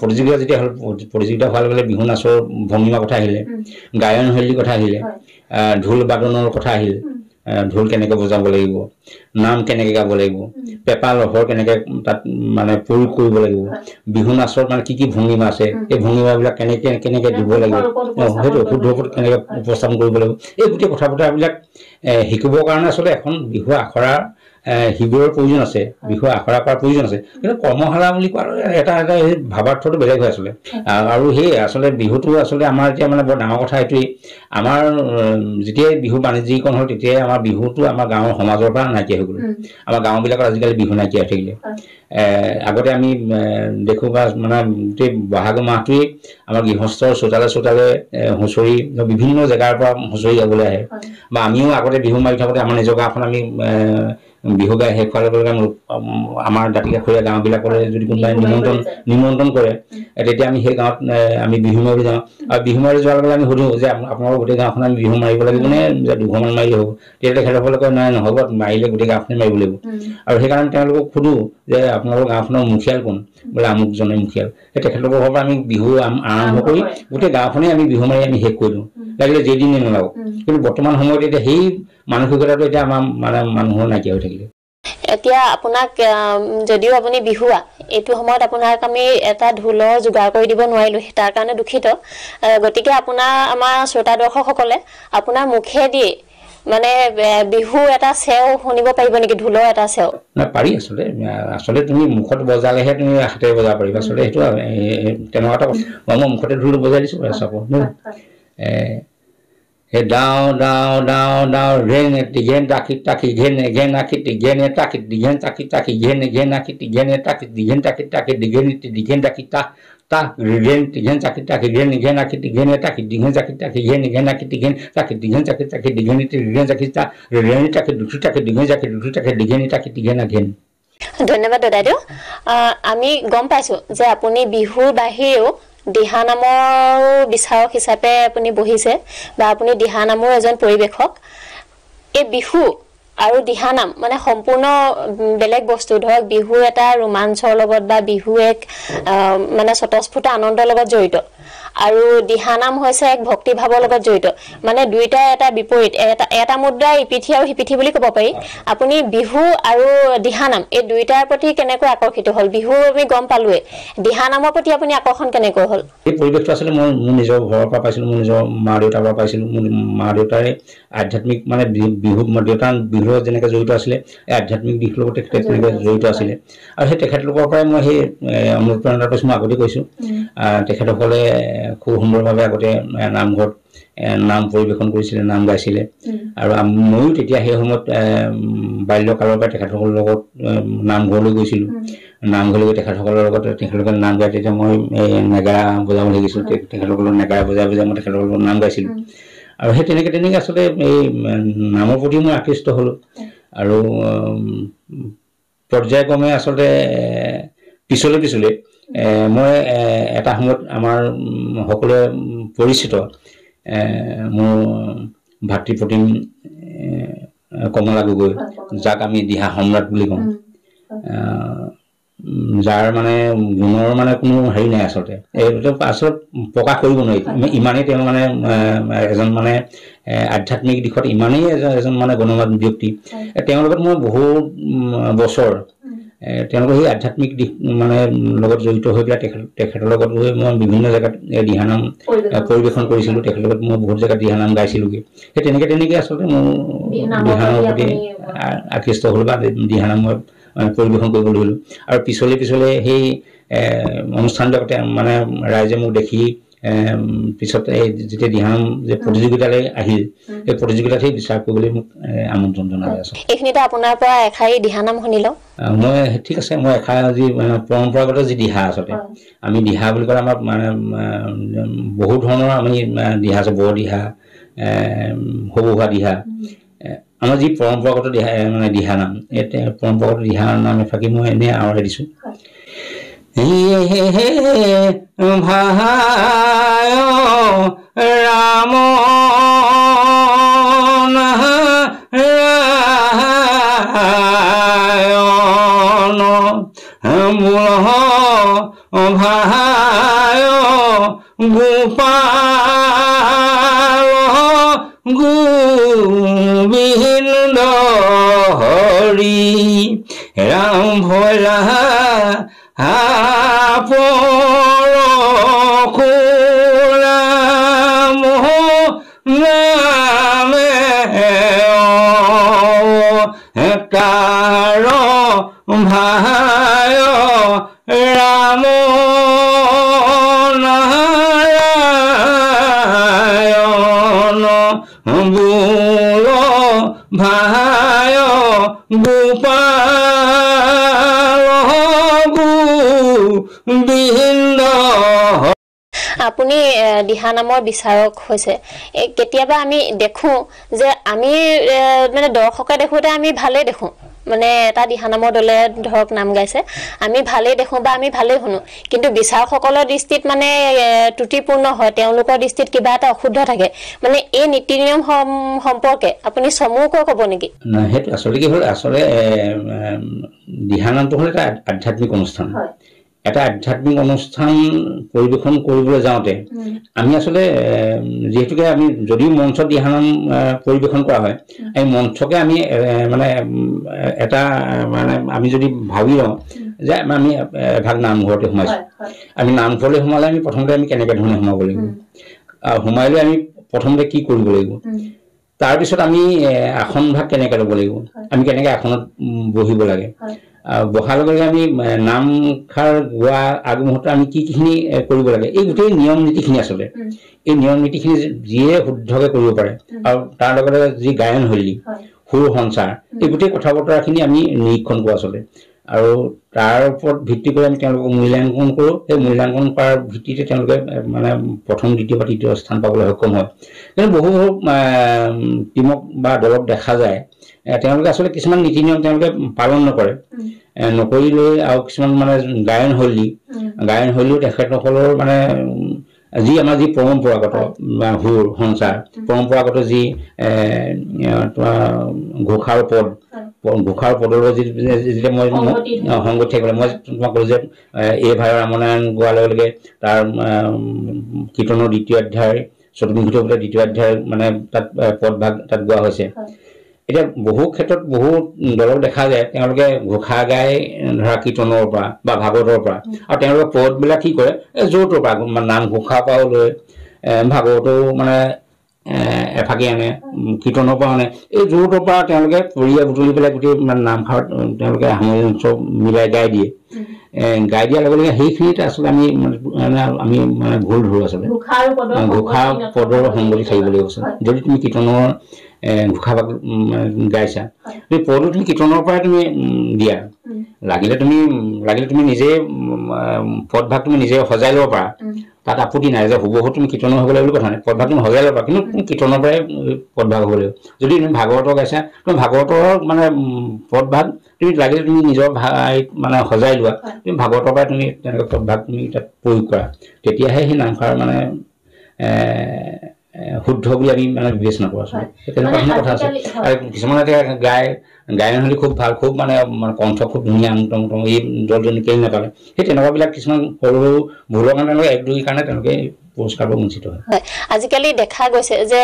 প্ৰতিযোগিতা যেতিয়া হ'ল প্ৰতিযোগিতা হোৱাৰ লগে বিহু নাচৰ ভংগীমা কথা আহিলে গায়ন শৈলীৰ কথা আহিলে ঢোল বাদনৰ কথা আহিল ঢোল কেনেকৈ বজাব লাগিব নাম কেনেকৈ গাব লাগিব পেপা লহৰ কেনেকৈ তাত মানে প্ৰয়োগ কৰিব লাগিব বিহু নাচৰ মানে কি ভংগীমা আছে এই ভংগীমাবিলাক কেনেকৈ দিব লাগিব সেইটো শুদ্ধ ওপৰত কেনেকৈ উপস্থাপন কৰিব লাগিব এই গোটেই কথা বতৰাবিলাক শিকিবৰ কাৰণে আচলতে এখন বিহু আখৰা শিবিৰৰ প্ৰয়োজন আছে বিহু আখৰা কৰাৰ প্ৰয়োজন আছে কিন্তু কৰ্মশালা বুলি কোৱাৰ এটা ভাৱাৰ্থটো বেলেগ হৈ আছিলে আৰু সেই আচলতে বিহুটো আচলতে আমাৰ এতিয়া মানে বৰ ডাঙৰ কথা এইটোৱেই আমাৰ যেতিয়াই বিহু বাণিজ্যিকৰণ হ'ল তেতিয়াই আমাৰ বিহুটো আমাৰ গাঁৱৰ সমাজৰ পৰা নাইকিয়া হৈ গ'ল আমাৰ গাঁওবিলাকত আজিকালি বিহু নাইকিয়া হৈ থাকিলে আগতে আমি দেখোঁ বা মানে গোটেই বহাগ মাহটোৱেই আমাৰ গৃহস্থৰ চোতালে হুঁচৰি বিভিন্ন জেগাৰ পৰা হুঁচৰি গাবলৈ আহে বা আমিও আগতে বিহু মাৰি থাকোঁতে আমাৰ নিজৰ গাঁওখন আমি বিহু গাই শেষ হোৱাৰ লগে লগে আমাৰ দাঁতিকাষৰীয়া গাঁওবিলাকলৈ যদি কোনোবাই নিমন্ত্ৰণ কৰে তেতিয়া আমি সেই গাঁৱত আমি বিহু মাৰি যাওঁ আৰু বিহু মাৰি যোৱাৰ লগে আমি সুধোঁ যে আপোনালোকৰ গোটেই গাঁওখন আমি বিহু মাৰিব লাগিবনে যে দুঘৰমান মাৰিলে হ'ব তেতিয়া তেখেতসকলে কয় নাই নহ'ব মাৰিলে গোটেই গাঁওখনে মাৰিব লাগিব আৰু সেইকাৰণে তেওঁলোকক সুধোঁ যে আপোনালোকৰ গাঁওখনৰ মুখীয়াল কোন বোলে আমুকজনে মুখীয়াল সেই তেখেতলোকৰ ঘৰৰ পৰা আমি বিহু আৰম্ভ কৰি গোটেই গাঁওখনেই আমি বিহু মাৰি আমি শেষ কৰি দিওঁ লাগিলে যেইদিনে নালাগক কিন্তু বৰ্তমান সময়ত এতিয়া সেই মানসিকতাটো এতিয়া আমাৰ মানে মানুহৰ নাইকিয়া হৈ থাকিলে এতিয়া আপোনাক যদিও আপুনি বিহুৱা এইটো সময়ত আপোনাক আমি এটা ঢোলৰ যোগাৰ কৰি দিব নোৱাৰিলো তাৰ কাৰণে দুখিত গতিকে আমাৰ শ্ৰোতা দৰ্শকসকলে আপোনাৰ মুখেদি মানে বিহু এটা চেও শুনিব পাৰিব নেকি ঢোলৰ এটা চেও না পাৰি আচলতে তুমি মুখত বজালেহে তুমি হাতেৰে বজাব পাৰিবা আচলতে সেইটো তেনেকুৱা এটা মই মুখতে ঢোল বজাই দিছোঁ চাব he down ren tigen taki gen akit gen takit digen taki gen akit gen takit digen taki ta ren tigen taki gen akit gen taki digen taki gen akit gen taki digen ta ren taki digen taki digen again ধন্যবাদ দাদাইদেউ আমি গম পাইছো যে আপুনি বিহুৰ বাহিৰেও দিহানামৰ বিচাৰক হিচাপে আপুনি বহিছে বা আপুনি দিহানামৰ এজন পৰিৱেশক এই বিহু আৰু দিহানাম মানে সম্পূৰ্ণ বেলেগ বস্তু ধৰক বিহু এটা ৰোমাঞ্চৰ লগত বা বিহু এক মানে স্বতঃস্ফূৰ্ত আনন্দৰ লগত জড়িত আৰু দিহানাম হৈছে এক ভক্তিভাৱৰ লগত জড়িত মানে দুইটা এটা বিপৰীত এটা মুদ্ৰা ইপিঠি আৰু সিপিঠি বুলি ক'ব পাৰি আপুনি বিহু আৰু দিহানাম এই দুইটাৰ প্ৰতি কেনেকৈ আকৰ্ষিত হ'ল বিহু আমি গম পালোৱে দিহানামৰ প্ৰতি আপুনি আকৰ্ষণ কেনেকৈ হ'ল এই পৰিৱেশটো আচলতে মই মোৰ নিজৰ ঘৰৰ পৰা পাইছিলোঁ মোৰ নিজৰ মা দেউতাৰ পৰা পাইছিলোঁ মোৰ মা দেউতাৰে আধ্যাত্মিক মানে বিহু দেউতা বিহুৰ যেনেকৈ জড়িত আছিলে এই আধ্যাত্মিক দিশৰ লগত তেনেকৈ জড়িত আছিলে আৰু সেই তেখেতলোকৰ পৰাই মই সেই অনুপ্ৰেৰণা পাইছোঁ মই আগতে কৈছোঁ তেখেতসকলে খুব সুন্দৰভাৱে আগতে নামঘৰত নাম পৰিৱেশন কৰিছিলে নাম গাইছিলে আৰু ময়ো তেতিয়া সেই সময়ত বাল্যকালৰ পৰা তেখেতসকলৰ লগত নামঘৰলৈ গৈছিলোঁ নামঘৰলৈ গৈ তেখেতসকলৰ লগত তেখেতসকলে নাম গাই তেতিয়া মই নেগেৰা বজাব লাগিছিলোঁ তেখেতসকলৰ নেগেৰা বজাই মই তেখেতসকলৰ লগত নাম গাইছিলোঁ আৰু সেই তেনেকৈ আচলতে এই নামৰ প্ৰতি মই আকৃষ্ট হ'লোঁ আৰু পৰ্যায়ক্ৰমে আচলতে পিছলৈ মই এটা সময়ত আমাৰ সকলোৱে পৰিচিত মোৰ ভাতৃপ্ৰতিম কমলা গগৈ যাক আমি দিহা সম্ৰাট বুলি কওঁ যাৰ মানে গুণৰ মানে কোনো হেৰি নাই আচলতে এইটো আচলতে প্ৰকাশ কৰিব নোৱাৰি ইমানেই তেওঁ মানে এজন মানে আধ্যাত্মিক দিশত ইমানেই এজন মানে গণমান্য ব্যক্তি তেওঁৰ লগত মই বহু বছৰ তেওঁলোকৰ সেই আধ্যাত্মিক দিশ মানে লগত জড়িত হৈ পেলাই তেখেতৰ লগত গৈ মই বিভিন্ন জেগাত দিহানাম পৰিৱেশন কৰিছিলোঁ তেখেতৰ লগত মই বহুত জেগাত দিহানাম গাইছিলোঁগৈ সেই তেনেকৈ আচলতে মোৰ দিহানামৰ প্ৰতি আকৃষ্ট হ'ল বা দিহানাম মই পৰিৱেশন কৰিবলৈ ধৰিলোঁ আৰু পিছলৈ সেই অনুষ্ঠানবিলাকতে মানে ৰাইজে মোক দেখি পিছত এই যেতিয়া দিহানাম যে প্ৰতিযোগিতালৈ আহিল সেই প্ৰতিযোগিতাত সেই বিচাৰ কৰিবলৈ মোক আমন্ত্ৰণ জনালে আছে এইখিনিতে আপোনাৰ পৰা এষাৰি দিহানাম শুনিলোঁ মই ঠিক আছে মই এষাৰ যি পৰম্পৰাগত যি দিহা আচলতে আমি দিহা বুলি ক'লে আমাৰ মানে বহু ধৰণৰ আমি দিহা আছে বৰ দিহা সৰু হোৱা দিহা আমাৰ যি পৰম্পৰাগত মানে দিহানাম পৰম্পৰাগত দিহানাম এফাকি মই এনে আওৰাই দিছোঁ ভায় ৰাম ভায় গোপাল গোবিন্দ হৰি ৰাম ভোলা পৰশুৰাম নামে কাৰ ভায় ৰাম নাৰায়ণ বোল ভায় গোপাল গোবিন্দ। আপুনি দিহানামৰ বিচাৰক হৈছে কেতিয়াবা আমি দেখোঁ যে আমি মানে দৰ্শকে দেখোঁতে আমি ভালেই দেখোঁ মানে এটা দিহানামৰ দলে ধৰক নাম গাইছে আমি ভালেই দেখোঁ বা আমি ভালেই শুনো কিন্তু বিচাৰকসকলৰ দৃষ্টিত মানে ত্ৰুটিপূৰ্ণ হয় তেওঁলোকৰ দৃষ্টিত কিবা এটা অশুদ্ধ থাকে মানে এই নীতি নিয়ম সম্পৰ্কে আপুনি চমুকৈ ক'ব নেকি? সেইটো আচলতে কি হ'ল আচলতে দিহানামটো হ'ল এটা আধ্যাত্মিক অনুষ্ঠান এটা আধ্যাত্মিক অনুষ্ঠান পৰিৱেশন কৰিবলৈ যাওঁতে আমি আচলতে যিহেতুকে আমি যদিও মঞ্চত দিহানাম পৰিৱেশন কৰা হয় এই মঞ্চকে আমি মানে এটা মানে আমি যদি ভাবি লওঁ যে আমি এভাগ নামঘৰতে সোমাইছোঁ আমি নামঘৰলৈ সোমালে আমি প্ৰথমতে আমি কেনেকৈ ধৰণে সোমাব লাগিব আৰু সোমাই লৈ আমি প্ৰথমতে কি কৰিব লাগিব তাৰপিছত আমি আসনভাগ কেনেকৈ ল'ব লাগিব আমি কেনেকৈ আসনত বহিব লাগে বহাৰ লগে লগে আমি নামষাৰ গোৱা আগমুহূৰ্তত আমি কিখিনি কৰিব লাগে এই গোটেই নিয়ম নীতিখিনি আচলতে এই নিয়ম নীতিখিনি যিয়ে শুদ্ধকৈ কৰিব পাৰে আৰু তাৰ লগতে যি গায়ন শৈলী সুৰ সঞ্চাৰ এই গোটেই কথা বতৰাখিনি আমি নিৰীক্ষণ কৰোঁ আচলতে আৰু তাৰ ওপৰত ভিত্তি কৰি আমি তেওঁলোকক মূল্যাংকন কৰোঁ সেই মূল্যাংকন কৰাৰ ভিত্তিতে তেওঁলোকে মানে প্ৰথম দ্বিতীয় বা তৃতীয় স্থান পাবলৈ সক্ষম হয় কিন্তু বহু টিমক বা দলক দেখা যায় তেওঁলোকে আচলতে কিছুমান নীতি নিয়ম তেওঁলোকে পালন নকৰে নকৰিলৈ আৰু কিছুমান মানে গায়ন শৈলীও তেখেতসকলৰ মানে যি আমাৰ যি পৰম্পৰাগত সুৰ সঞ্চাৰ পৰম্পৰাগত যি ঘোষাৰ পদৰ যেতিয়া মই সংগতি থাকিবলৈ মই তোমাক ক'লোঁ যে এই ভায়ৰ ৰামনাৰায়ণ গোৱাৰ লগে লগে তাৰ কীৰ্তনৰ দ্বিতীয় অধ্যায় চতুৰ্বিংশতি দ্বিতীয় অধ্যায় মানে তাত পদভাগ তাত গোৱা হৈছে এতিয়া বহু ক্ষেত্ৰত বহু দলক দেখা যায় তেওঁলোকে ঘোষা গাই ধৰা কীৰ্তনৰ পৰা বা ভাগৱতৰ পৰা আৰু তেওঁলোকে পদবিলাক কি কৰে য'ৰ পৰা নাম ঘোষাৰ পৰাও লৈ ভাগৱতও মানে এফাকি আনে কীৰ্তনৰ পৰা আনে এই য'ৰ পৰা তেওঁলোকে পৰিয়া বুটলি পেলাই গোটেই নামঘৰত তেওঁলোকে সামৰি চব মিলাই গাই দিয়ে গাই দিয়াৰ লগে লগে সেইখিনিতে আচলতে আমি মানে ভুল ধৰোঁ আচলতে ঘোষা পদৰ সংগতি থাকিব লাগিব যদি তুমি কীৰ্তনৰ ঘোষা গাইছা সেই পদো তুমি কীৰ্তনৰ পৰাই তুমি দিয়া লাগিলে তুমি নিজে পদভাগ তুমি নিজে সজাই ল'ব পাৰা তাত আপত্তি নাই যে হুবহু তুমি কীৰ্তনৰ হ'ব লাগিব বুলি কথা নাই পদভাগ তুমি সজাই ল'ব পাৰা কিন্তু তুমি কীৰ্তনৰ পৰাই পদভাগ হ'ব লাগিব যদি তুমি ভাগৱতৰ গাইছা তুমি ভাগৱতৰ মানে পদভাগ তুমি লাগিলে তুমি নিজৰ মানে সজাই লোৱা তুমি ভাগৱতৰ পৰাই তুমি তেনেকৈ পদভাগ তুমি তাত প্ৰয়োগ কৰা তেতিয়াহে সেই নামষাৰ মানে শুদ্ধ বুলি আমি মানে বিবেচনা কৰোঁ আচলতে তেনেকুৱা ধৰণৰ কথা আছে আৰু কিছুমানে গায়ন শৈলী খুব ভাল খুব মানে কণ্ঠ খুব ধুনীয়া আমোদম এই দলজনী কেলে নাপালে সেই তেনেকুৱাবিলাক কিছুমান সৰু সৰু ভুলৰ কাৰণে তেওঁলোকে এক দুই কাৰণে তেওঁলোকে পুৰস্কাৰ বঞ্চিত হয় আজিকালি দেখা গৈছে যে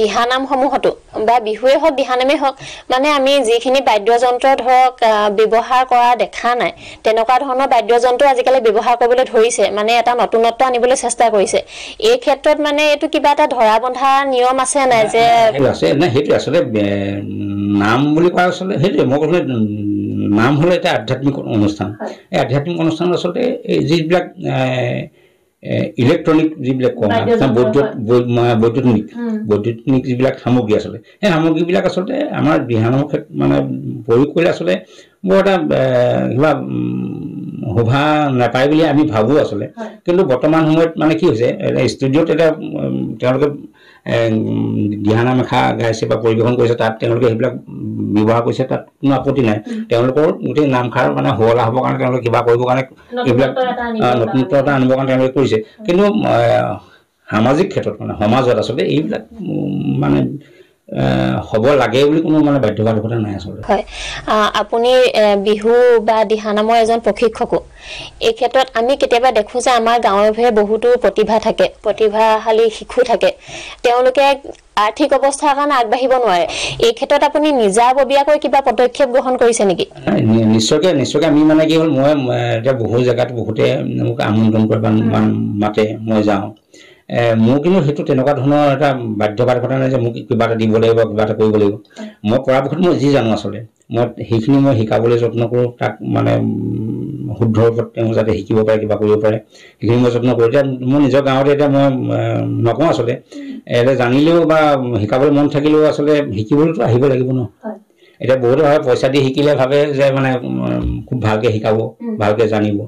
দিহানামসমূহতো বা বিহুৱে হওক দিহানামেই হওক মানে আমি যিখিনি বাদ্যযন্ত্ৰ ধৰক ব্যৱহাৰ কৰা দেখা নাই তেনেকুৱা ধৰণৰ বাদ্যযন্ত্ৰ আজিকালি ব্যৱহাৰ কৰিবলৈ ধৰিছে মানে এটা নতুনত্ব আনিবলৈ চেষ্টা কৰিছে এই ক্ষেত্ৰত মানে এইটো কিবা এটা ধৰা বন্ধা নিয়ম আছে নাই যে আছে নাই সেইটো আচলতে নাম বুলি কোৱা আচলতে সেইটোৱে মই কৈছোঁ নাম হ'লে এটা আধ্যাত্মিক অনুষ্ঠান এই আধ্যাত্মিক অনুষ্ঠান আচলতে যিবিলাক ইলেক্ট্ৰনিক যিবিলাক কোৱা বৈদ্যুতিক যিবিলাক সামগ্ৰী আচলতে সেই সামগ্ৰীবিলাক আচলতে আমাৰ দিহানামৰ ক্ষেত্ৰত মানে প্ৰয়োগ কৰিলে আচলতে বৰ এটা কিবা শোভা নাপায় বুলি আমি ভাবোঁ আচলতে কিন্তু বৰ্তমান সময়ত মানে কি হৈছে ষ্টুডিঅ'ত এটা তেওঁলোকে দিহানাম এষাৰ গাইছে বা পৰিৱেশন কৰিছে তাত তেওঁলোকে সেইবিলাক ব্যৱহাৰ কৰিছে তাত কোনো আপত্তি নাই তেওঁলোকৰ গোটেই নামষাৰ মানে শুৱলা হ'বৰ কাৰণে তেওঁলোকে কিবা কৰিবৰ কাৰণে এইবিলাক নতুনত্ব এটা আনিবৰ কাৰণে তেওঁলোকে কৰিছে কিন্তু সামাজিক ক্ষেত্ৰত মানে সমাজত আচলতে এইবিলাক মানে হ'ব লাগে বুলি কোনো মানে বাধ্যবাধকতা নাই আচলতে হয় আপুনি বিহু বা দিহানামৰ এজন প্ৰশিক্ষকো এই ক্ষেত্ৰত আমি কেতিয়াবা দেখো যে আমাৰ গাঁৱে ভূঞে বহুতো প্ৰতিভা থাকে প্ৰতিভাশালী শিশু থাকে তেওঁলোকে আৰ্থিক অৱস্থাৰ কাৰণে আগবাঢ়িব নোৱাৰে এই ক্ষেত্ৰত আপুনি নিজাববীয়াকৈ কিবা পদক্ষেপ গ্ৰহণ কৰিছে নেকি নিশ্চয়কৈ আমি মানে কি হ'ল মই এতিয়া বহু জেগাত বহুতে মোক আমন্ত্ৰণ কৰে বা মাতে মই যাওঁ মোৰ কিন্তু সেইটো তেনেকুৱা ধৰণৰ এটা বাধ্যবাধকতা নাই যে মোক কিবা এটা দিব লাগিব কিবা এটা কৰিব লাগিব মই পৰাপক্ষত মই যি জানো আচলতে মই সেইখিনি মই শিকাবলৈ যত্ন কৰোঁ তাক মানে শুদ্ধ ৰূপত তেওঁ যাতে শিকিব পাৰে কিবা কৰিব পাৰে সেইখিনি মই যত্ন কৰোঁ এতিয়া মোৰ নিজৰ গাঁৱতে এতিয়া মই নকওঁ আচলতে এতিয়া জানিলেও বা শিকাবলৈ মন থাকিলেও আচলতে শিকিবলৈতো আহিব লাগিব ন এতিয়া বহুতো হয় পইচা দি শিকিলে ভাবে যে মানে খুব ভালকৈ শিকাব ভালকৈ জানিব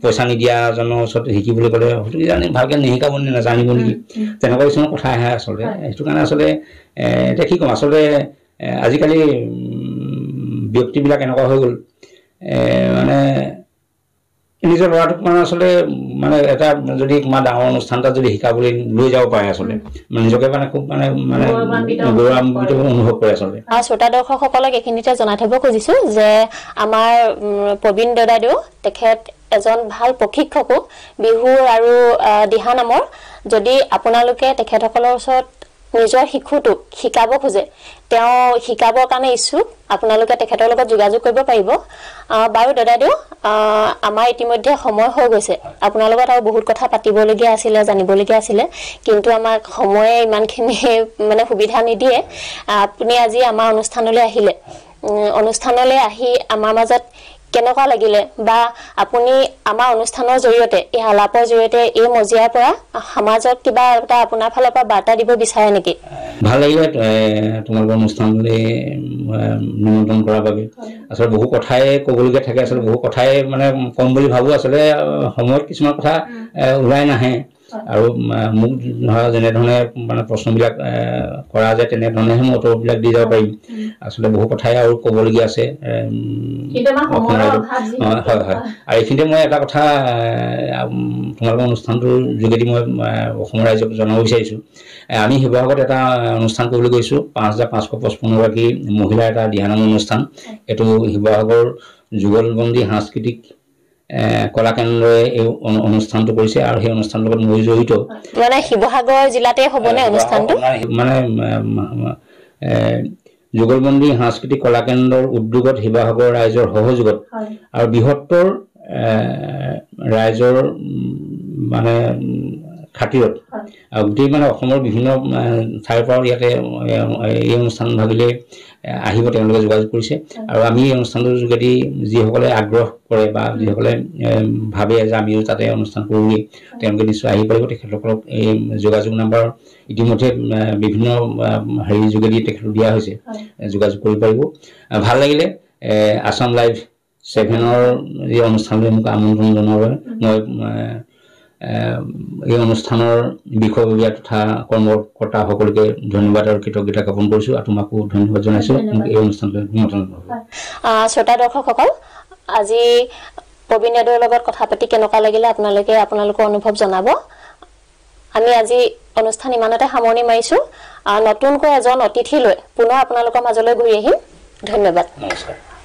পইচা নিদিয়াজনৰ ওচৰত শিকিবলৈ গ'লে হয়তো জানি ভালকৈ নিশিকাব নে নাজানিব নেকি তেনেকুৱা কিছুমান কথা আহে আচলতে সেইটো কাৰণে আচলতে এতিয়া কি ক'ম আচলতে আজিকালি ব্যক্তিবিলাক এনেকুৱা হৈ গ'ল মানে নিজৰ ল'ৰাটোক মানে আচলতে মানে এটা যদি তোমাৰ ডাঙৰ অনুষ্ঠান এটা যদি শিকাবলৈ লৈ যাব পাৰে আচলতে নিজকে মানে খুব মানে গৌৰৱান্বিত অনুভৱ কৰে আচলতে শ্ৰোতা দৰ্শকসকলক এইখিনিতে জনাই থব খুজিছো যে আমাৰ প্ৰবীণ দাদাদেউ তেখেত এজন ভাল প্ৰশিক্ষকো বিহু আৰু দিহানামৰ যদি আপোনালোকে তেখেতসকলৰ ওচৰত নিজৰ শিশুটোক শিকাব খোজে তেওঁ শিকাবৰ কাৰণে ইচ্ছুক আপোনালোকে তেখেতৰ লগত যোগাযোগ কৰিব পাৰিব বাৰু দাদাদেউ আমাৰ ইতিমধ্যে সময় হৈ গৈছে আপোনাৰ লগত আৰু বহুত কথা পাতিবলগীয়া আছিলে জানিবলগীয়া আছিলে কিন্তু আমাক সময়ে ইমানখিনি মানে সুবিধা নিদিয়ে আপুনি আজি আমাৰ অনুষ্ঠানলৈ আহি আমাৰ মাজত কেনেকুৱা লাগিলে বা আপুনি আমাৰ অনুষ্ঠানৰ জৰিয়তে এই আলাপৰ জৰিয়তে এই মজিয়াৰ পৰা সমাজত কিবা এটা আপোনাৰ ফালৰ পৰা বাৰ্তা দিব বিচাৰে নেকি ভাল লাগিলে তোমালোকৰ অনুষ্ঠানলৈ নিমন্ত্ৰণ কৰাৰ বাবে আচলতে বহু কথাই ক'বলগীয়া থাকে আচলতে বহু কথাই মানে কম বুলি ভাবোঁ আচলতে সময়ত কিছুমান কথা ওলাই নাহে আৰু মোক ধৰা যেনেধৰণে মানে প্ৰশ্নবিলাক কৰা যায় তেনেধৰণেহে মই উত্তৰবিলাক দি যাব পাৰিম আচলতে বহু কথাই আৰু ক'বলগীয়া আছে হয় হয় আৰু এইখিনিতে মই এটা কথা তোমালোকৰ অনুষ্ঠানটোৰ যোগেদি মই অসমৰ ৰাইজক জনাব বিচাৰিছোঁ আমি শিৱসাগৰত এটা অনুষ্ঠান কৰিবলৈ গৈছোঁ ৫,৫৫৫ গৰাকী মহিলাৰ এটা দিহানাম অনুষ্ঠান এইটো শিৱসাগৰ যুগলবন্দী সাংস্কৃতিক কলা কেন্দ্ৰই এই অনুষ্ঠানটো কৰিছে আৰু সেই অনুষ্ঠানৰ লগত মই জড়িত মানে শিৱসাগৰ জিলাতে হ'বনে অনুষ্ঠানটো মানে যুগলবন্দী সাংস্কৃতিক কলা কেন্দ্ৰৰ উদ্যোগত শিৱসাগৰ ৰাইজৰ সহযোগত আৰু বৃহত্তৰ ৰাইজৰ মানে খাতিৰত আৰু গোটেই মানে অসমৰ বিভিন্ন ঠাইৰ পৰা ইয়াতে এই অনুষ্ঠান ভাগিলে আহিব তেওঁলোকে যোগাযোগ কৰিছে আৰু আমি এই অনুষ্ঠানটোৰ যোগেদি যিসকলে আগ্ৰহ কৰে বা যিসকলে ভাবে যে আমিও তাতে অনুষ্ঠান কৰোঁগৈ তেওঁলোকে নিশ্চয় আহি পাৰিব তেখেতসকলক এই যোগাযোগ নাম্বাৰ ইতিমধ্যে বিভিন্ন হেৰিৰ যোগেদি তেখেতক দিয়া হৈছে যোগাযোগ কৰিব পাৰিব ভাল লাগিলে আসাম লাইভ 7ৰ এই অনুষ্ঠানলৈ মোক আমন্ত্ৰণ জনোৱাৰ বাবে মই এই অনুষ্ঠানৰ বিষয়ববীয়া তথা কৰ্মকৰ্তাসকলকে ধন্যবাদ আৰু কৃতজ্ঞতা জ্ঞাপন কৰিছোঁ আৰু তোমাকো ধন্যবাদ জনাইছোঁ মোক এই অনুষ্ঠানলৈ নিমন্ত্ৰণ জনোৱাৰ শ্ৰোতা দৰ্শকসকল আজি প্ৰবীণ দাদাৰ লগত কথা পাতি কেনেকুৱা লাগিলে আপোনালোকৰ অনুভৱ জনাব আমি আজি অনুষ্ঠান ইমানতে সামৰণি মাৰিছোঁ নতুনকৈ এজন অতিথি লৈ পুনৰ আপোনালোকৰ মাজলৈ ঘূৰি আহিম ধন্যবাদ নমস্কাৰ